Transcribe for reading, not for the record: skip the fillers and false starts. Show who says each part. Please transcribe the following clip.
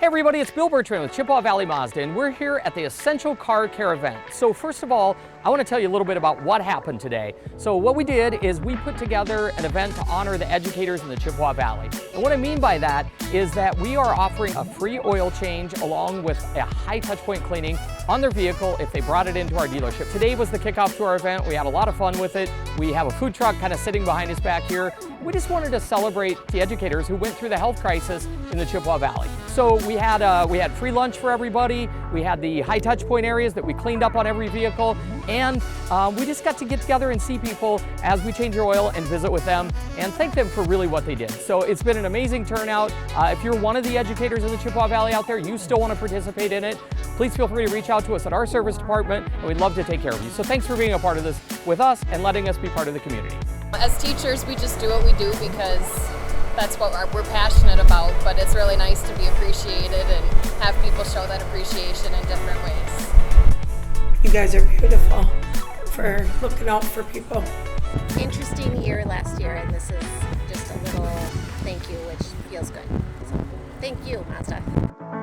Speaker 1: Hey everybody, it's Bill Bertrand with Chippewa Valley Mazda, and we're here at the Essential Car Care event. So first of all, I want to tell you a little bit about what happened today. So what we did is we put together an event to honor the educators in the Chippewa Valley. And what I mean by that is that we are offering a free oil change along with a high touch point cleaning on their vehicle if they brought it into our dealership. Today was the kickoff to our event. We had a lot of fun with it. We have a food truck kind of sitting behind us back here. We just wanted to celebrate the educators who went through the health crisis in the Chippewa Valley. So we had free lunch for everybody. We had the high touch point areas that we cleaned up on every vehicle. And we just got to get together and see people as we change your oil and visit with them and thank them for really what they did. So it's been an amazing turnout. If you're one of the educators in the Chippewa Valley out there, you still want to participate in it, please feel free to reach out to us at our service department, and we'd love to take care of you. So thanks for being a part of this with us and letting us be part of the community.
Speaker 2: As teachers, we just do what we do because that's what we're passionate about, but it's really nice to be appreciated and have people show that appreciation in different ways.
Speaker 3: You guys are beautiful for looking out for people.
Speaker 4: Interesting year last year, and this is just a little thank you, which feels good. So, thank you, Mazda.